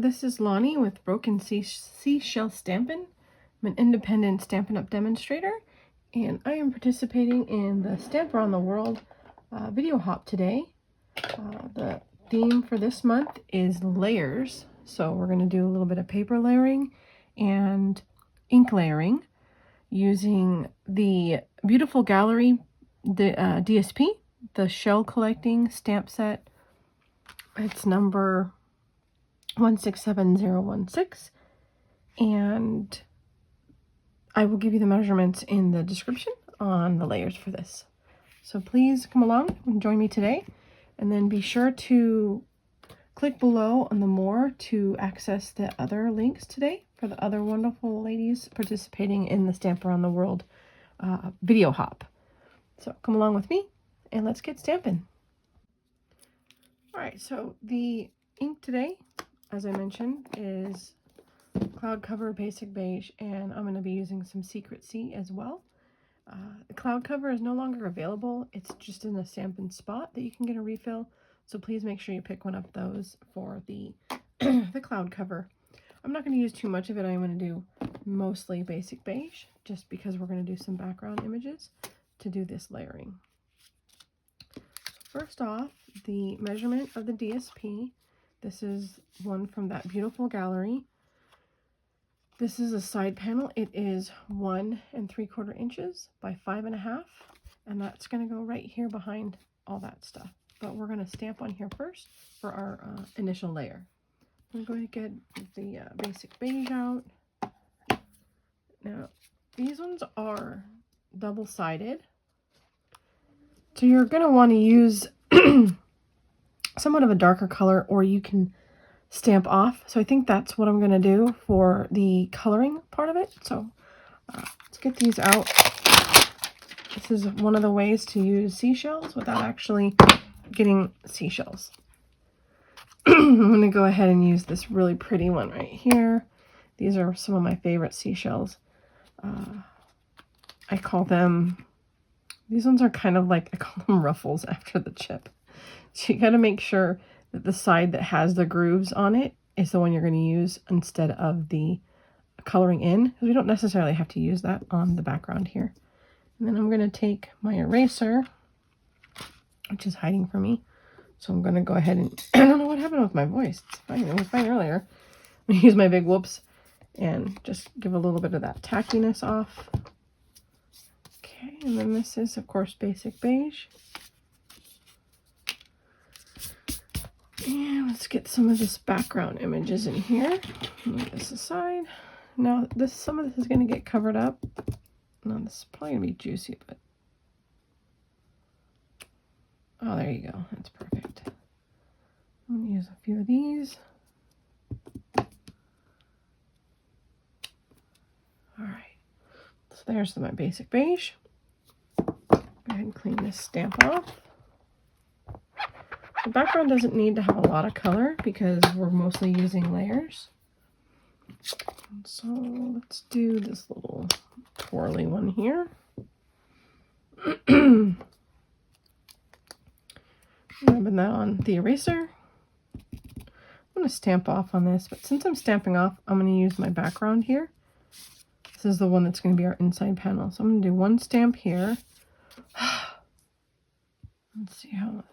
this is Lani with Broken Seashell Stampin. I'm an independent Stampin' Up! Demonstrator, and I am participating in the Stamp Around the World video hop today. The theme for this month is layers, so we're going to do a little bit of paper layering and ink layering using the beautiful gallery, the DSP, the shell collecting stamp set. It's number 167016, and I will give you the measurements in the description on the layers for this. So please come along and join me today, and then be sure to click below on the more to access the other links today for the other wonderful ladies participating in the Stamp Around the World video hop. So come along with me and let's get stamping. All right, so the ink today, as I mentioned, is Cloud Cover Basic Beige, and I'm going to be using some Secret Sea as well. The Cloud Cover is no longer available. It's just in the Stampin' spot that you can get a refill, so please make sure you pick one of those for the the Cloud Cover. I'm not going to use too much of it. I'm going to do mostly Basic Beige, just because we're going to do some background images to do this layering. So first off, the measurement of the DSP. This is one from that beautiful gallery. This is a side panel. It is 1 3/4 inches by 5.5, and that's going to go right here behind all that stuff. But we're going to stamp on here first for our initial layer. I'm going to get the Basic Beige out. Now, these ones are double-sided, so you're going to want to use somewhat of a darker color, or you can stamp off. So I think that's what I'm going to do for the coloring part of it. So let's get these out. This is one of the ways to use seashells without actually getting seashells. I'm going to go ahead and use this really pretty one right here. These are some of my favorite seashells. I call them, these ones are kind of like, I call them ruffles after the chip. So you got to make sure that the side that has the grooves on it is the one you're going to use instead of the coloring in, because we don't necessarily have to use that on the background here. And then I'm going to take my eraser, which is hiding from me. So I'm going to go ahead and, I don't know what happened with my voice. It's fine. It was fine earlier. I'm going to use my big whoops and just give a little bit of that tackiness off. Okay, and then this is, of course, Basic Beige. And let's get some of this background images in here. Move this aside. Now, some of this is going to get covered up. No, this is probably going to be juicy, but... Oh, there you go. That's perfect. I'm going to use a few of these. Alright. So there's my Basic Beige. Go ahead and clean this stamp off. The background doesn't need to have a lot of color because we're mostly using layers. So let's do this little twirly one here. Rubbing that on the eraser. I'm going to stamp off on this, but since I'm stamping off, I'm going to use my background here. This is the one that's going to be our inside panel. So I'm going to do one stamp here. Let's see how...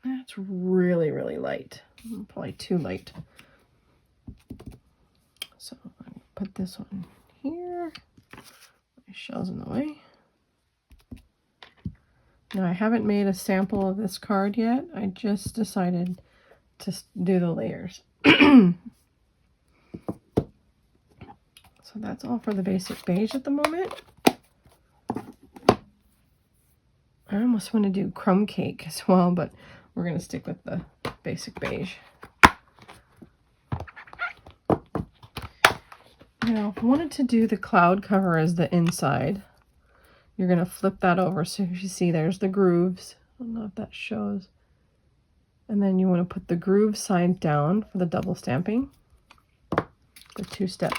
That's really, really light. Probably too light. So I'm going to put this one here. My shell's in the way. Now, I haven't made a sample of this card yet. I just decided to do the layers. So that's all for the Basic Beige at the moment. I almost want to do crumb cake as well, but we're going to stick with the Basic Beige. Now, if you wanted to do the Cloud Cover as the inside, you're going to flip that over. So if you see, there's the grooves. I don't know if that shows. And then you want to put the groove side down for the double stamping. The two-step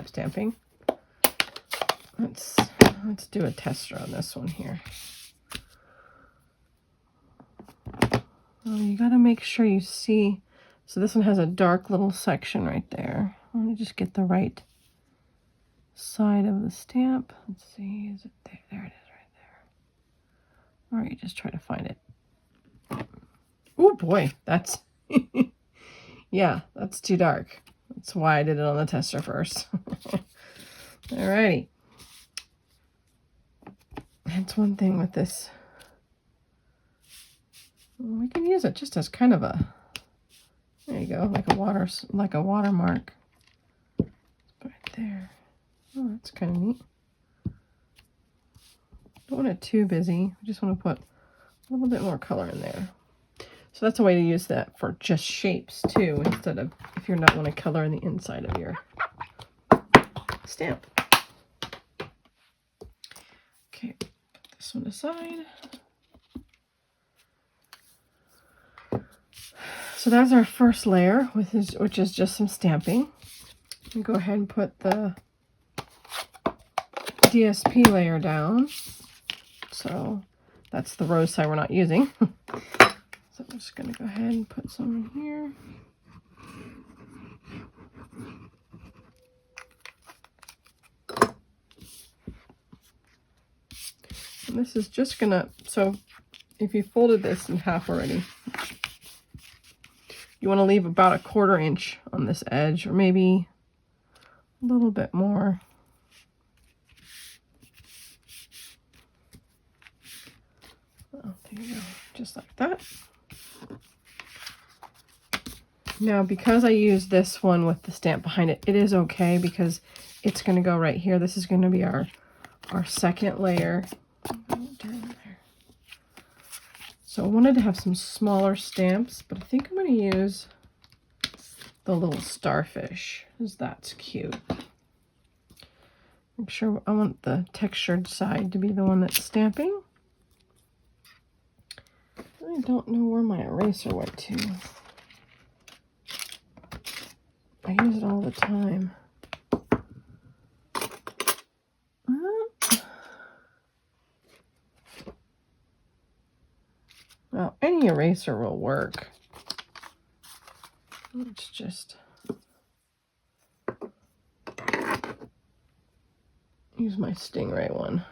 stamping. Let's do a tester on this one here. Well, you got to make sure you see So this one has a dark little section right there. Let me just get the right side of the stamp. Let's see, is it there? There it is right there. Or you just try to find it. Oh boy, that's, yeah, that's too dark. That's why I did it on the tester first. Alrighty. That's one thing with this. We can use it just as kind of a, there you go, like a watermark. Right there. Oh, that's kind of neat. Don't want it too busy. I just want to put a little bit more color in there. So that's a way to use that for just shapes too, instead of if you're not want to color in the inside of your stamp. Okay, put this one aside. So that's our first layer, which is just some stamping. And go ahead and put the DSP layer down. So that's the rose side we're not using. So I'm just going to go ahead and put some in here. And this is just going to, so if you folded this in half already, you want to leave about 1/4 inch on this edge, or maybe a little bit more. Oh, there you go, just like that. Now, because I use this one with the stamp behind it, it is okay because it's going to go right here. This is going to be our second layer. So I wanted to have some smaller stamps, but I think I'm going to use the little starfish, because that's cute. Make sure I want the textured side to be the one that's stamping. I don't know where my eraser went to. I use it all the time. Well, any eraser will work. Let's just use my Stingray one.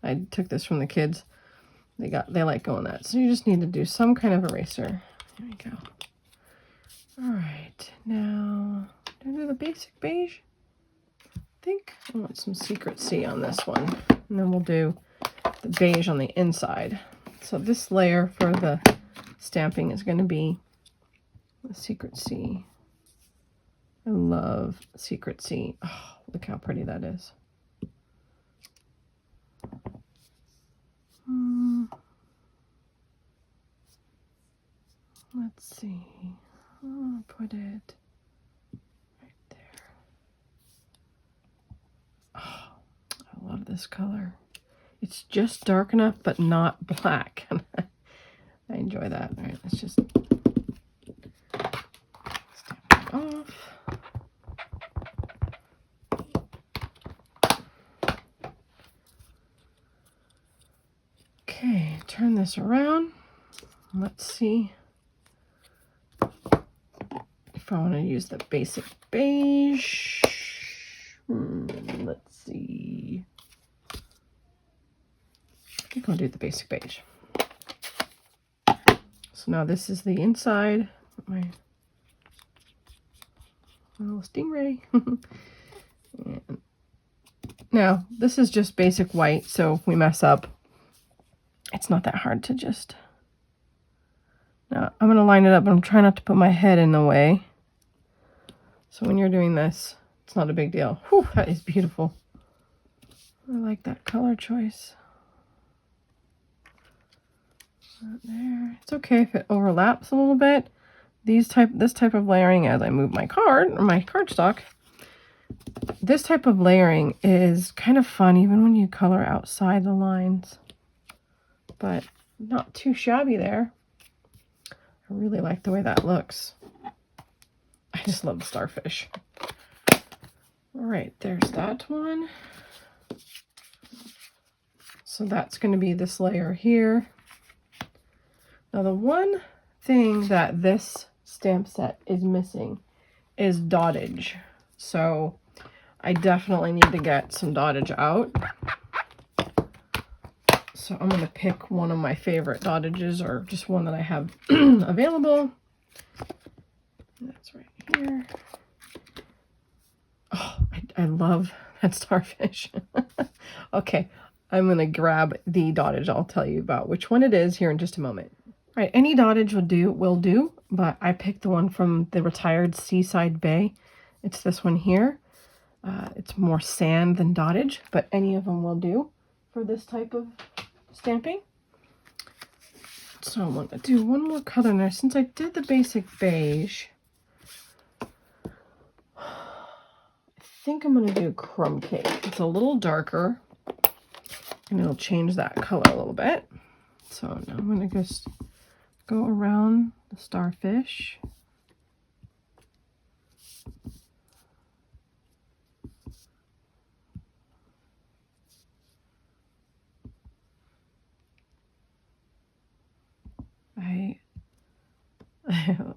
I took this from the kids. They like going that. So you just need to do some kind of eraser. There you go. All right, now do I do the basic beige? I think I want some secrecy on this one, and then we'll do the beige on the inside. So this layer for the stamping is going to be the secrecy. I love secrecy. Oh, look how pretty that is. Let's see. I'll put it right there. Oh, I love this color. It's just dark enough, but not black. I enjoy that. All right, let's just stamp it off. Okay, turn this around. Let's see if I want to use the basic beige. Let's see. I think I'll do the basic beige. So now this is the inside. My little Stingray. And now this is just basic white, so if we mess up, it's not that hard to just. Now I'm going to line it up, but I'm trying not to put my head in the way. So when you're doing this, it's not a big deal. Whew, that is beautiful. I like that color choice. Right there. It's okay if it overlaps a little bit. This type of layering, as I move my card or my cardstock, this type of layering is kind of fun even when you color outside the lines, but not too shabby there. I really like the way that looks. I just love the starfish. All right, there's that one. So that's going to be this layer here. Now the one thing that this stamp set is missing is dottage. So I definitely need to get some dottage out. So I'm going to pick one of my favorite dottages, or just one that I have available. That's right here. Oh, I love that starfish. Okay, I'm going to grab the dottage. I'll tell you about which one it is here in just a moment. All right, any dottage will do, but I picked the one from the retired Seaside Bay. It's this one here. It's more sand than dottage, but any of them will do for this type of stamping. So I want to do one more color in there. Since I did the basic beige, I think I'm going to do crumb cake. It's a little darker, and it'll change that color a little bit. So now I'm going to just go around the starfish. I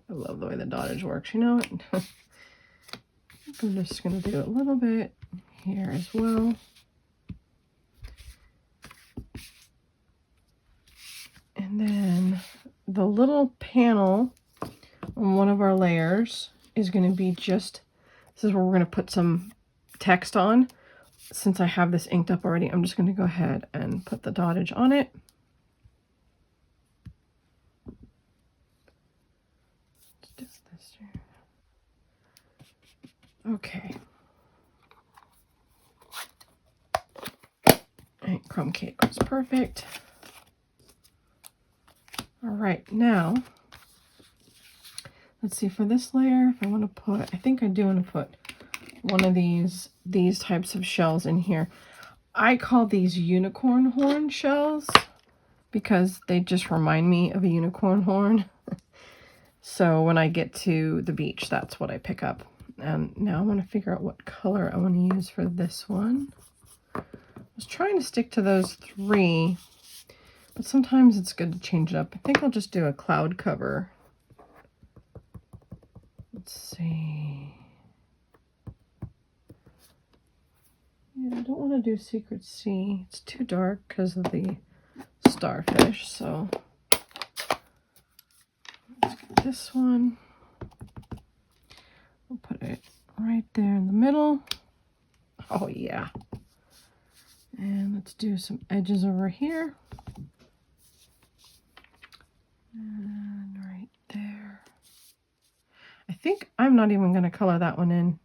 love the way the dottage works, you know. I'm just going to do a little bit here as well. And then the little panel on one of our layers is going to be just, this is where we're going to put some text on. Since I have this inked up already, I'm just going to go ahead and put the dottage on it. Let's do this here. Okay. And crumb cake was perfect. All right, now let's see, for this layer, if I want to put, I think I do want to put one of these types of shells in here. I call these unicorn horn shells because they just remind me of a unicorn horn. So when I get to the beach, that's what I pick up. And now I want to figure out what color I want to use for this one. I was trying to stick to those three, but sometimes it's good to change it up. I think I'll just do a cloud cover. Let's see. Yeah, I don't want to do Secret Sea. It's too dark because of the starfish. So let's get this one. We'll put it right there in the middle. Oh yeah. And let's do some edges over here. And right there. I think I'm not even going to color that one in.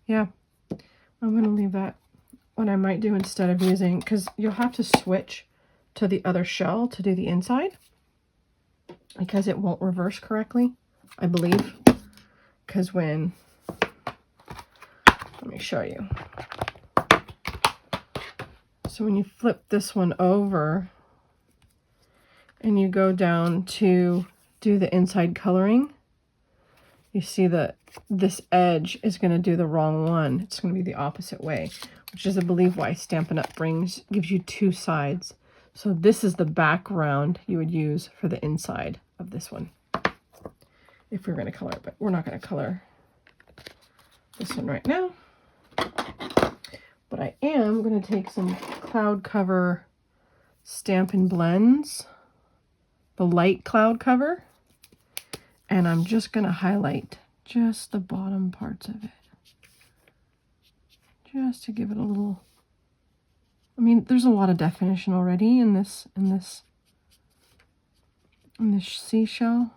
Yeah, I'm going to leave that. What I might do instead of using, because you'll have to switch to the other shell to do the inside, because it won't reverse correctly, I believe. Because when, let me show you. So when you flip this one over and you go down to do the inside coloring, you see that this edge is going to do the wrong one. It's going to be the opposite way, which is, I believe, why Stampin' Up! Gives you two sides. So this is the background you would use for the inside of this one, if we're going to color it, but we're not going to color this one right now. But I am going to take some cloud cover Stampin' Blends, the light cloud cover, and I'm just going to highlight just the bottom parts of it, just to give it a little, I mean, there's a lot of definition already in this seashell,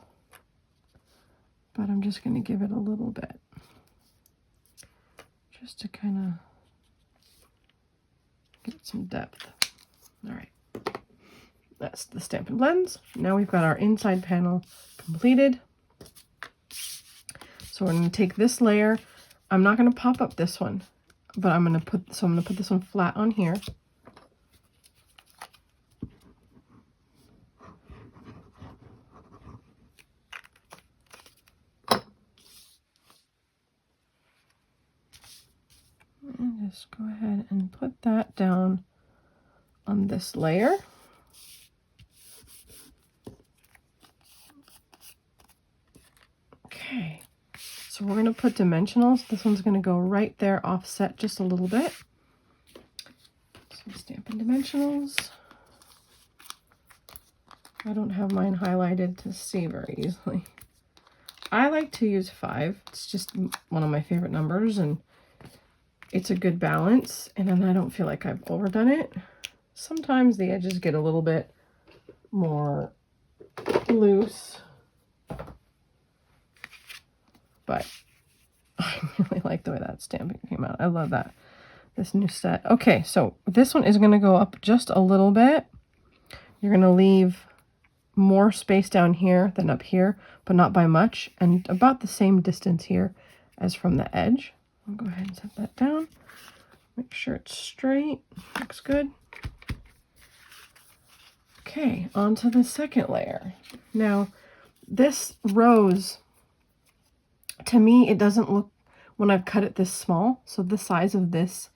but I'm just going to give it a little bit, just to kind of get some depth. All right, that's the Stampin' Blends. Now we've got our inside panel completed. So we're going to take this layer. I'm not going to pop up this one, but I'm going to put this one flat on here. And just go ahead and put that down on this layer. Okay, so we're going to put dimensionals. This one's going to go right there, offset just a little bit. So Stampin' Dimensionals. I don't have mine highlighted to see very easily. I like to use 5. It's just one of my favorite numbers, and it's a good balance, and then I don't feel like I've overdone it. Sometimes the edges get a little bit more loose, but I really like the way that stamping came out. I love that. This new set. Okay, so this one is going to go up just a little bit. You're going to leave more space down here than up here, but not by much, and about the same distance here as from the edge. I'll go ahead and set that down. Make sure it's straight. Looks good. Okay, on to the second layer. Now, this rose, to me, it doesn't look, when I've cut it this small, so the size of this,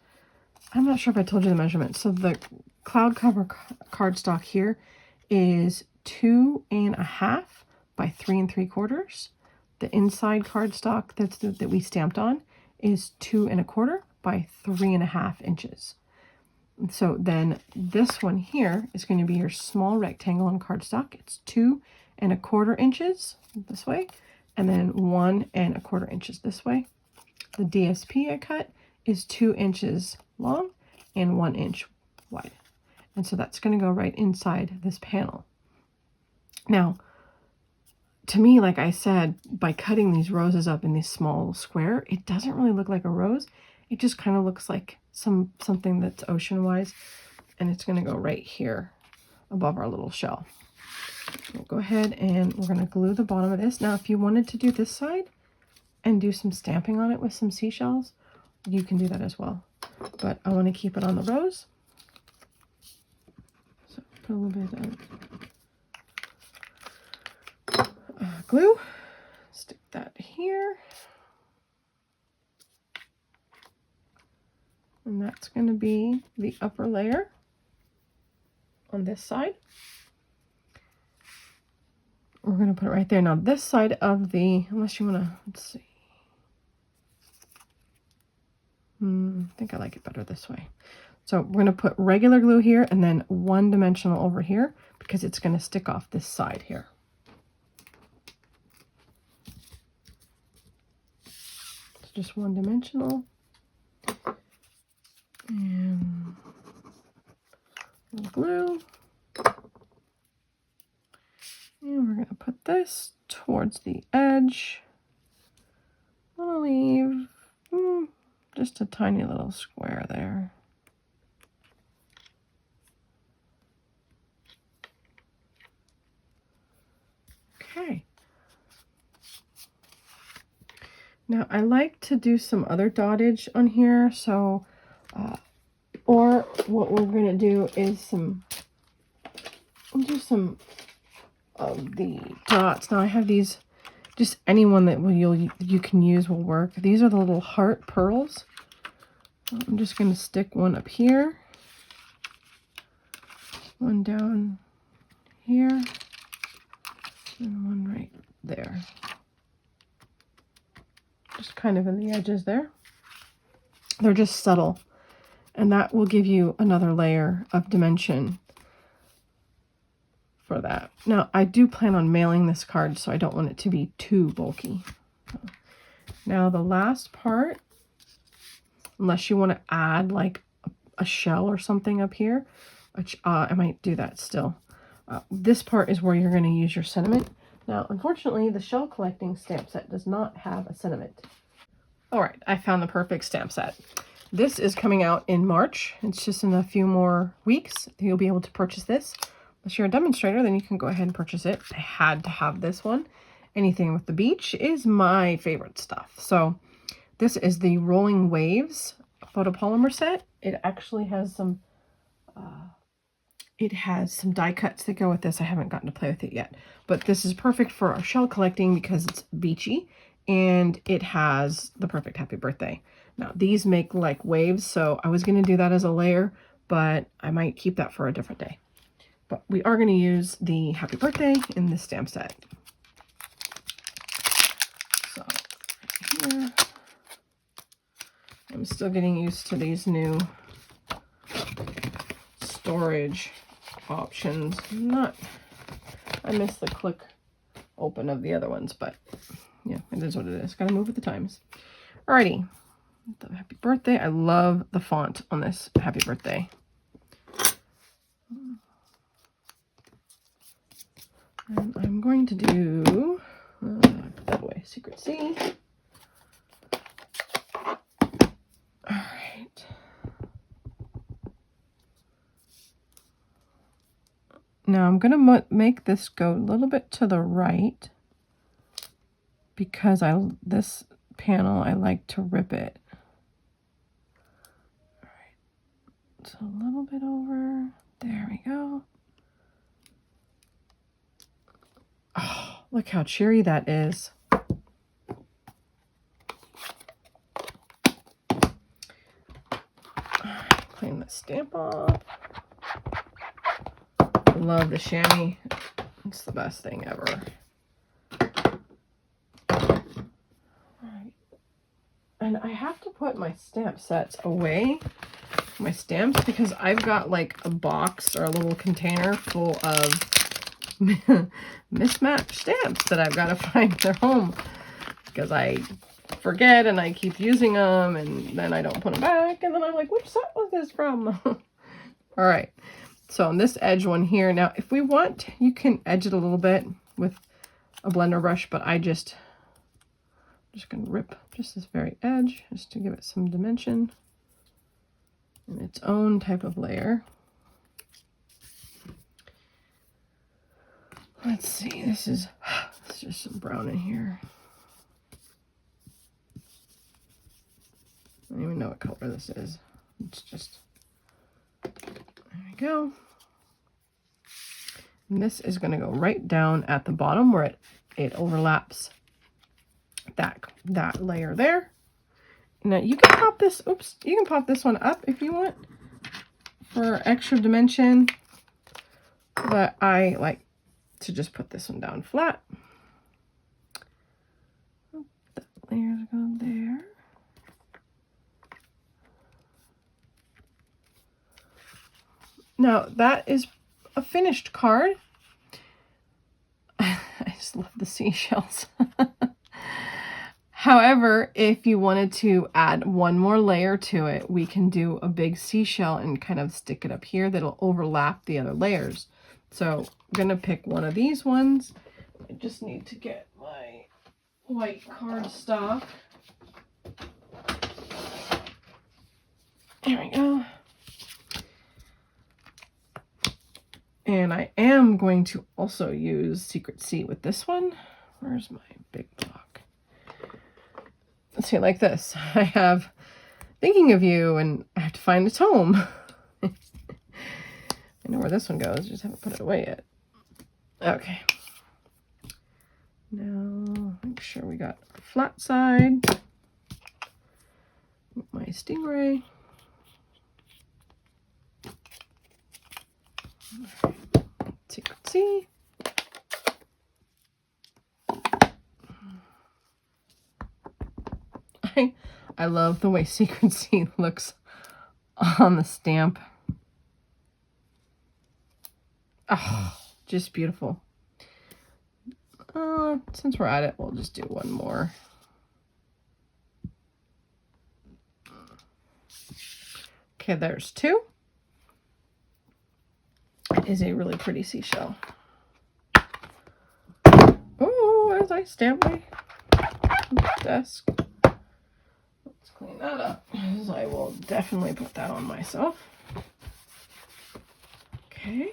I'm not sure if I told you the measurement. So the cloud cover cardstock here is 2.5 by 3 3/4. The inside cardstock that we stamped on is 2.25 by 3.5 inches. So then this one here is going to be your small rectangle on cardstock. It's 2.25 inches this way, and then 1.25 inches this way. The DSP I cut is 2 inches long and 1 inch wide. And so that's going to go right inside this panel. Now, to me, like I said, by cutting these roses up in this small square, it doesn't really look like a rose. It just kind of looks like something that's ocean-wise, and it's going to go right here above our little shell. We'll go ahead and we're going to glue the bottom of this. Now, if you wanted to do this side and do some stamping on it with some seashells, you can do that as well. But I want to keep it on the rose. So put a little bit of glue. Stick that here. And that's going to be the upper layer on this side. We're going to put it right there. Now this side of the, unless you want to, let's see. I think I like it better this way. So we're going to put regular glue here and then one dimensional over here because it's going to stick off this side here. So just one dimensional. And glue. And we're going to put this towards the edge. I'll leave just a tiny little square there. Okay. Now I like to do some other dottage on here, so or what we're going to do is we'll do some of the dots. Now I have these, just any one that you can use will work. These are the little heart pearls. I'm just going to stick one up here, one down here, and one right there. Just kind of in the edges there. They're just subtle, and that will give you another layer of dimension for that. Now, I do plan on mailing this card, so I don't want it to be too bulky. Now, the last part, unless you want to add like a shell or something up here, which I might do that still. This part is where you're going to use your sentiment. Now, unfortunately, the shell collecting stamp set does not have a sentiment. All right, I found the perfect stamp set. This is coming out in March. It's just in a few more weeks. You'll be able to purchase this. If you're a demonstrator, then you can go ahead and purchase it. I had to have this one. Anything with the beach is my favorite stuff. So this is the Rolling Waves photopolymer set. It actually has some die cuts that go with this. I haven't gotten to play with it yet, but this is perfect for our shell collecting because it's beachy and it has the perfect happy birthday. Now these make like waves, so I was going to do that as a layer, but I might keep that for a different day. But we are going to use the happy birthday in this stamp set. I'm still getting used to these new storage options. I miss the click open of the other ones, but yeah, it is what it is. Gotta move with the times. Alrighty. The happy birthday. I love the font on this happy birthday. And I'm going to do, put that away, Secret C. Alright. Now I'm going to make this go a little bit to the right because this panel, I like to rip it. Alright. So a little bit over. There we go. Oh, look how cheery that is. Clean the stamp off. I love the chamois. It's the best thing ever. Alright. And I have to put my stamp sets away, my stamps, because I've got like a box or a little container full of mismatched stamps that I've got to find their home because I forget and I keep using them and then I don't put them back and then I'm like, which set was this from? All right, so on this edge one here, now if we want, you can edge it a little bit with a blender brush, but I'm just gonna rip just this very edge just to give it some dimension and its own type of layer. Let's see, this is just some brown in here. I don't even know what color this is. It's just, there we go. And this is going to go right down at the bottom where it overlaps that layer there. Now you can pop this, you can pop this one up if you want for extra dimension, but I like to just put this one down flat. That layer's go there. Now that is a finished card. I just love the seashells. However, if you wanted to add one more layer to it, we can do a big seashell and kind of stick it up here that'll overlap the other layers. So I'm gonna pick one of these ones. I just need to get my white cardstock. There we go. And I am going to also use Secret C with this one. Where's my big block? Let's see, like this. I have Thinking of You, and I have to find its home. I know where this one goes, just haven't put it away yet. Okay. Now, make sure we got a flat side. My stingray. Secret C. I love the way Secret C looks on the stamp. Oh, just beautiful. Since we're at it, we'll just do one more. Okay, there's two. It is a really pretty seashell. Oh, as I stamp my desk. Let's clean that up, because I will definitely put that on myself. Okay.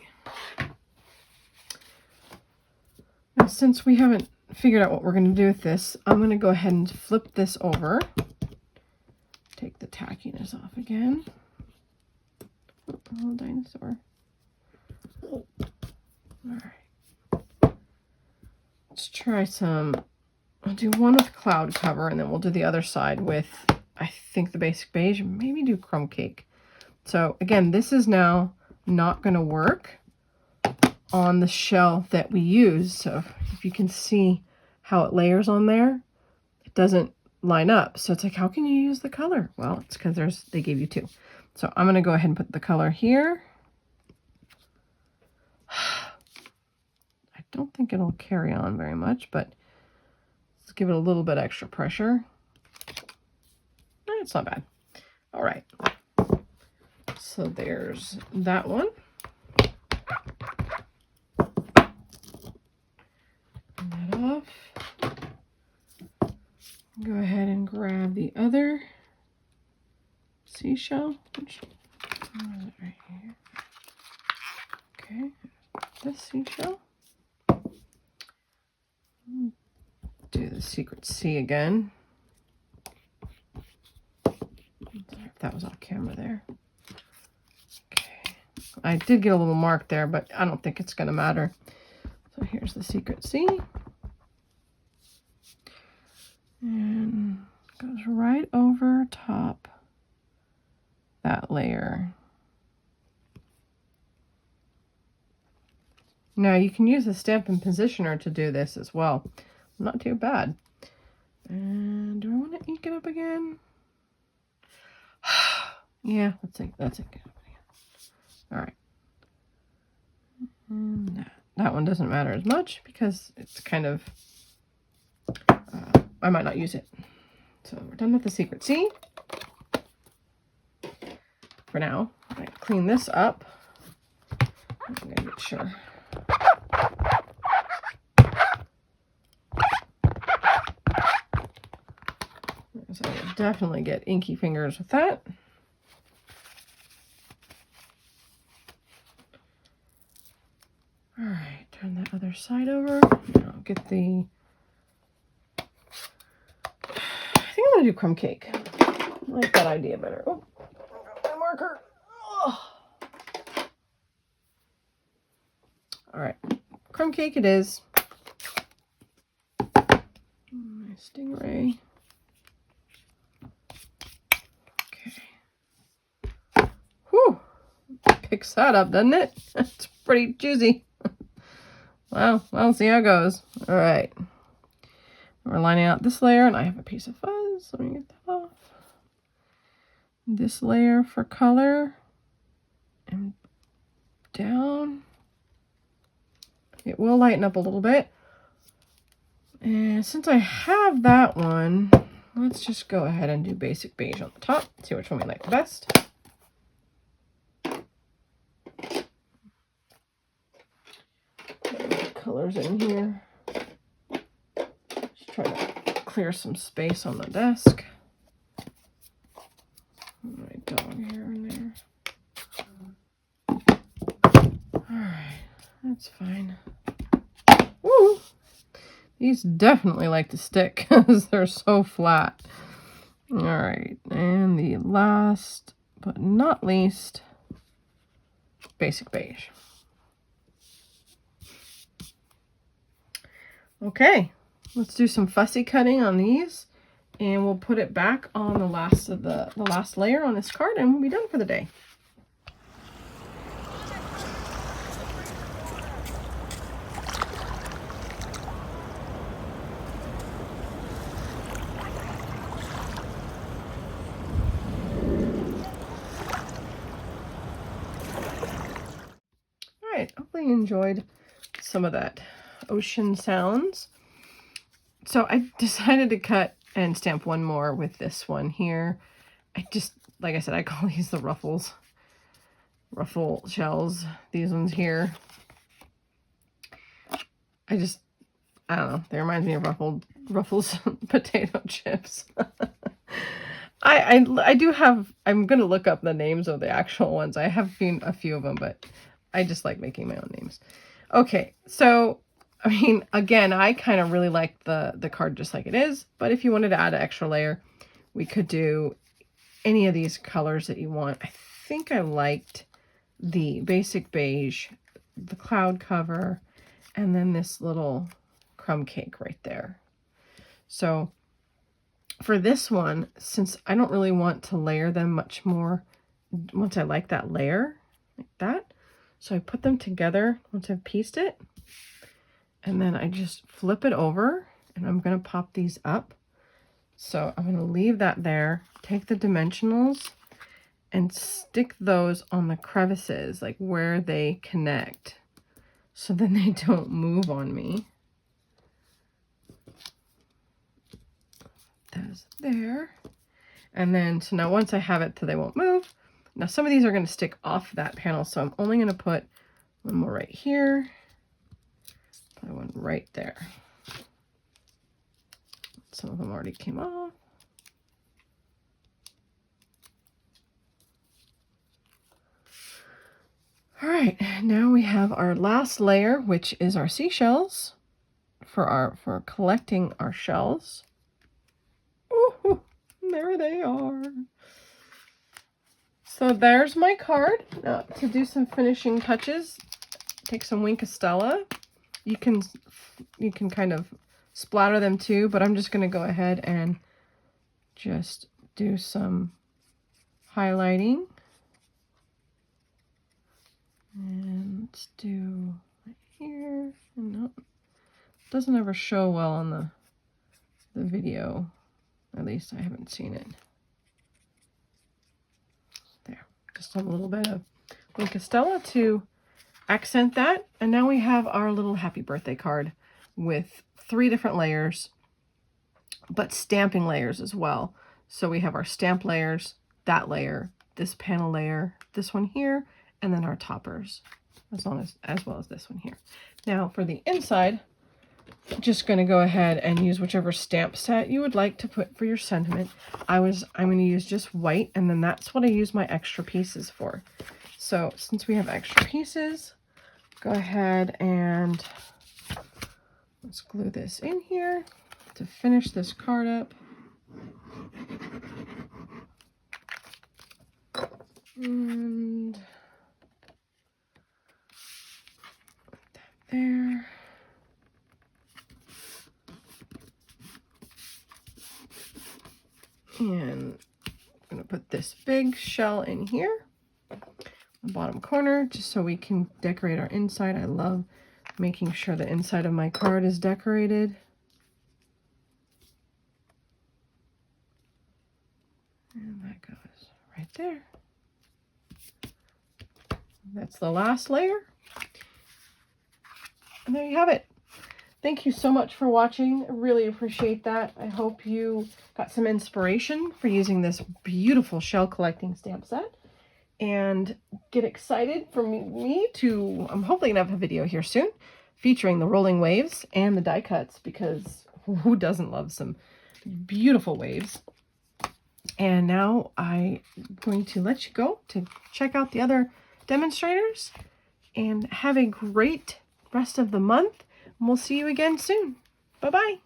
Now, since we haven't figured out what we're going to do with this, I'm going to go ahead and flip this over. Take the tackiness off again. Oh, dinosaur. All right. Let's try some. I'll do one with cloud cover, and then we'll do the other side with, I think, the basic beige, and maybe do crumb cake. So again, this is now not going to work on the shell that we use. So if you can see how it layers on there, it doesn't line up. So it's like, how can you use the color? Well, it's because they gave you two. So I'm going to go ahead and put the color here. I don't think it'll carry on very much, but let's give it a little bit extra pressure. It's not bad. All right. So there's that one. Turn that off. Go ahead and grab the other seashell. Which is it right here? Okay, this seashell. Do the secret C again. Sorry if that was off camera there. Okay, I did get a little mark there, but I don't think it's going to matter. So here's the secret C. And goes right over top that layer. Now you can use a Stampin' Positioner to do this as well. Not too bad. And do I want to ink it up again? Yeah, let's ink it up again. All right. And that one doesn't matter as much because it's kind of, I might not use it. So we're done with the secret C. For now, I'm going to clean this up. I'm going to make sure. So I will definitely get inky fingers with that. All right, turn that other side over. I'll get the, I think I'm going to do crumb cake. I like that idea better. Oh, I got my marker. Oh. All right, crumb cake it is. My stingray. Okay. Whew. Picks that up, doesn't it? It's pretty juicy. Well, we'll see how it goes. All right. We're lining out this layer, and I have a piece of fuzz. Let me get that off. This layer for color. And down. It will lighten up a little bit. And since I have that one, let's just go ahead and do basic beige on the top. See which one we like the best. Colors in here. Just try to clear some space on the desk. My dog here and there. Alright, that's fine. Woo! These definitely like to stick because they're so flat. Alright, and the last but not least, basic beige. Okay, let's do some fussy cutting on these, and we'll put it back on the last of the last layer on this card, and we'll be done for the day. All right, hopefully you enjoyed some of that ocean sounds. So I decided to cut and stamp one more with this one here. I just, like I said, I call these the ruffle shells, these ones here. I don't know, they remind me of Ruffles potato chips. I do have, I'm gonna look up the names of the actual ones. I have seen a few of them, but I just like making my own names. Okay, so I mean, again, I kind of really like the card just like it is, but if you wanted to add an extra layer, we could do any of these colors that you want. I think I liked the basic beige, the cloud cover, and then this little crumb cake right there. So for this one, since I don't really want to layer them much more once I like that layer, like that, so I put them together once I've pieced it. And then I just flip it over, and I'm going to pop these up So I'm going to leave that there, take the dimensionals and stick those on the crevices, like where they connect, so then they don't move on me. Those there. And then, so now once I have it so they won't move, now some of these are going to stick off that panel, so I'm only going to put one more right here, put one right there. Some of them already came off. All right, now we have our last layer, which is our seashells for collecting our shells. Ooh, there they are. So there's my card. Now, to do some finishing touches, take some Wink of Stella. You can kind of splatter them too, but I'm just going to go ahead and just do some highlighting. And let's do right here. And no, it doesn't ever show well on the video. At least I haven't seen it. There, just a little bit of Wink of Stella to accent that. And now we have our little happy birthday card with 3 different layers, but stamping layers as well. So we have our stamp layers, that layer, this panel layer, this one here, and then our toppers, as well as this one here. Now for the inside, just going to go ahead and use whichever stamp set you would like to put for your sentiment. I'm going to use just white, and then that's what I use my extra pieces for. So since we have extra pieces, go ahead and let's glue this in here to finish this card up. And put that there. And I'm going to put this big shell in here, the bottom corner, just so we can decorate our inside. I love making sure the inside of my card is decorated. And that goes right there. That's the last layer. And there you have it. Thank you so much for watching. I really appreciate that. I hope you got some inspiration for using this beautiful shell collecting stamp set. And get excited for me to, I'm hopefully going to have a video here soon featuring the rolling waves and the die cuts, because who doesn't love some beautiful waves? And now I'm going to let you go to check out the other demonstrators, and have a great rest of the month. And we'll see you again soon. Bye-bye.